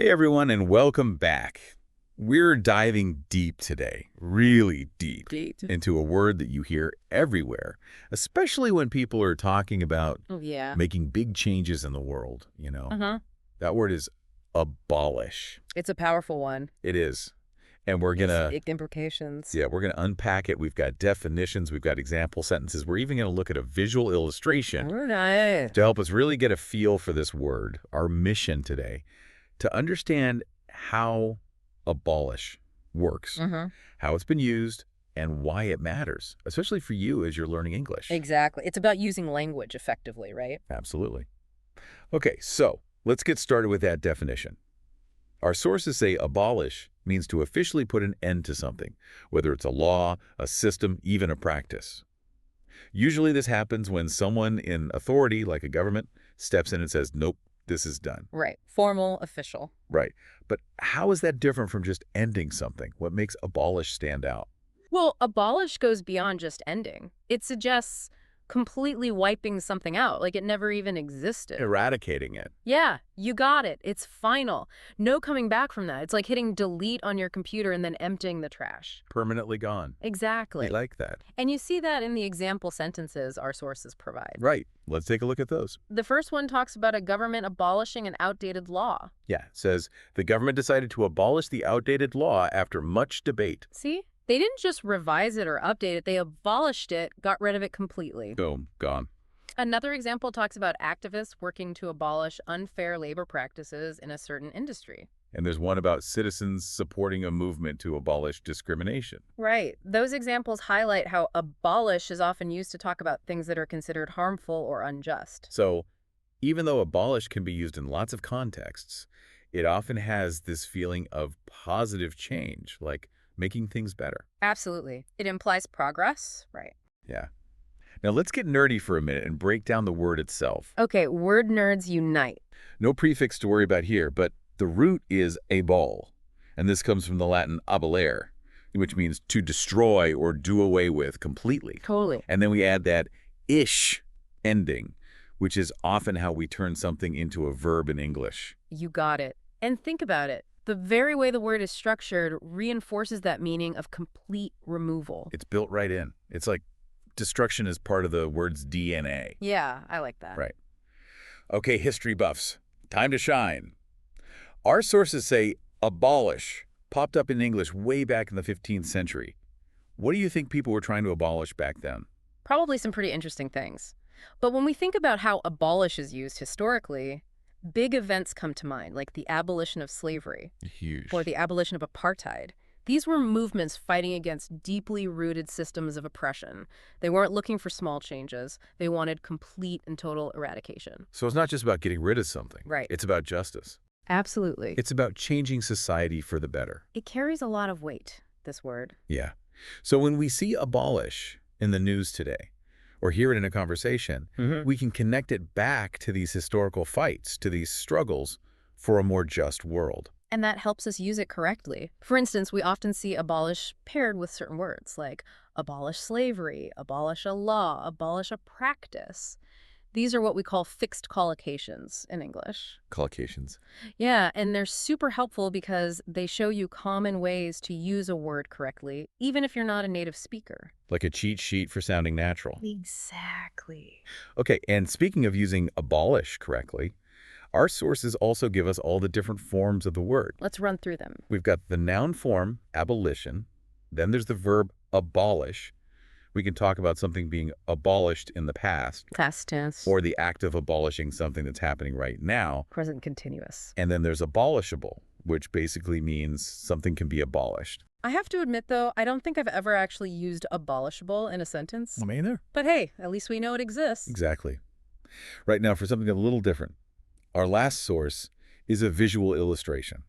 Hey everyone, and welcome back. We're diving deep today, really deep, Deep. into a word that you hear everywhere, especially when people are talking about Oh, yeah. making big changes in the world. Uh-huh. That word is abolish. It's a powerful one. It is. And we're Has gonna, big implications. yeah, we're gonna unpack it. We've got definitions, we've got example sentences. We're even gonna look at a visual illustration Oh, nice. to help us really get a feel for this word. Our mission today, to understand how abolish works, Mm-hmm. how it's been used, and why it matters, especially for you as you're learning English. Exactly. It's about using language effectively, right? Absolutely. Okay, so let's get started with that definition. Our sources say abolish means to officially put an end to something, whether it's a law, a system, even a practice. Usually this happens when someone in authority, like a government, steps in and says, nope, this is done. Right. Formal, official. Right. But how is that different from just ending something? What makes abolish stand out? Well, abolish goes beyond just ending. It suggests completely wiping something out, like it never even existed. Eradicating it. Yeah, you got it. It's final. No coming back from that. It's like hitting delete on your computer and then emptying the trash. Permanently gone. Exactly. I like that. And you see that in the example sentences our sources provide. Right. Let's take a look at those. The first one talks about a government abolishing an outdated law. Yeah, it says, the government decided to abolish the outdated law after much debate. See? They didn't just revise it or update it, they abolished it, got rid of it completely. Boom, gone. Another example talks about activists working to abolish unfair labor practices in a certain industry. And there's one about citizens supporting a movement to abolish discrimination. Right. Those examples highlight how abolish is often used to talk about things that are considered harmful or unjust. So, even though abolish can be used in lots of contexts, it often has this feeling of positive change, like making things better. Absolutely. It implies progress. Right. Yeah. Now let's get nerdy for a minute and break down the word itself. Okay, word nerds unite. No prefix to worry about here, but the root is abol, and this comes from the Latin abolere, which means to destroy or do away with completely. Totally. And then we add that ish ending, which is often how we turn something into a verb in English. You got it. And think about it. The very way the word is structured reinforces that meaning of complete removal. It's built right in. It's like destruction is part of the word's DNA. Yeah, I like that. Right. Okay, history buffs, time to shine. Our sources say abolish popped up in English way back in the 15th century. What do you think people were trying to abolish back then? Probably some pretty interesting things. But when we think about how abolish is used historically, big events come to mind, like the abolition of slavery Huge. or the abolition of apartheid. These were movements fighting against deeply rooted systems of oppression. They weren't looking for small changes. They wanted complete and total eradication. So it's not just about getting rid of something. Right. It's about justice. Absolutely. It's about changing society for the better. It carries a lot of weight, this word. Yeah. So when we see abolish in the news today, or hear it in a conversation, we can connect it back to these historical fights, to these struggles for a more just world. And that helps us use it correctly. For instance, we often see abolish paired with certain words like abolish slavery, abolish a law, abolish a practice. These are what we call fixed collocations in English. Collocations. Yeah, and they're super helpful because they show you common ways to use a word correctly, even if you're not a native speaker. Like a cheat sheet for sounding natural. Exactly. Okay, and speaking of using abolish correctly, our sources also give us all the different forms of the word. Let's run through them. We've got the noun form, abolition. Then there's the verb abolish. We can talk about something being abolished in the past, Past tense. or the act of abolishing something that's happening right now. Present continuous. And then there's abolishable, which basically means something can be abolished. I have to admit, though, I don't think I've ever actually used abolishable in a sentence. Me either. But hey, at least we know it exists. Exactly. Right now, for something a little different, our last source is a visual illustration.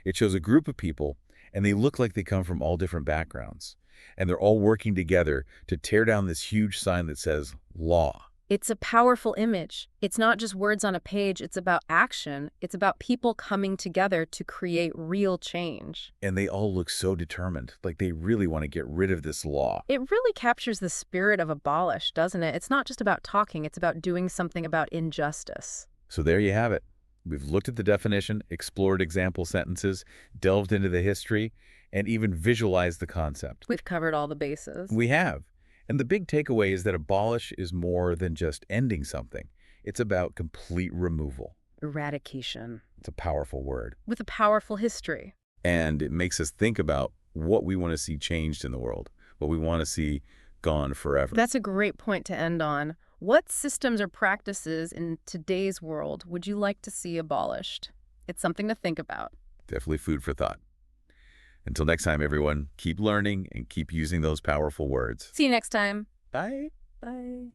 It shows a group of people, and they look like they come from all different backgrounds. And they're all working together to tear down this huge sign that says law. It's a powerful image. It's not just words on a page. It's about action. It's about people coming together to create real change. And they all look so determined, like they really want to get rid of this law. It really captures the spirit of abolish, doesn't it? It's not just about talking. It's about doing something about injustice. So there you have it. We've looked at the definition, explored example sentences, delved into the history, and even visualized the concept. We've covered all the bases. We have. And the big takeaway is that abolish is more than just ending something. It's about complete removal. Eradication. It's a powerful word. With a powerful history. And it makes us think about what we want to see changed in the world, what we want to see gone forever. That's a great point to end on. What systems or practices in today's world would you like to see abolished? It's something to think about. Definitely food for thought. Until next time, everyone, keep learning and keep using those powerful words. See you next time. Bye. Bye.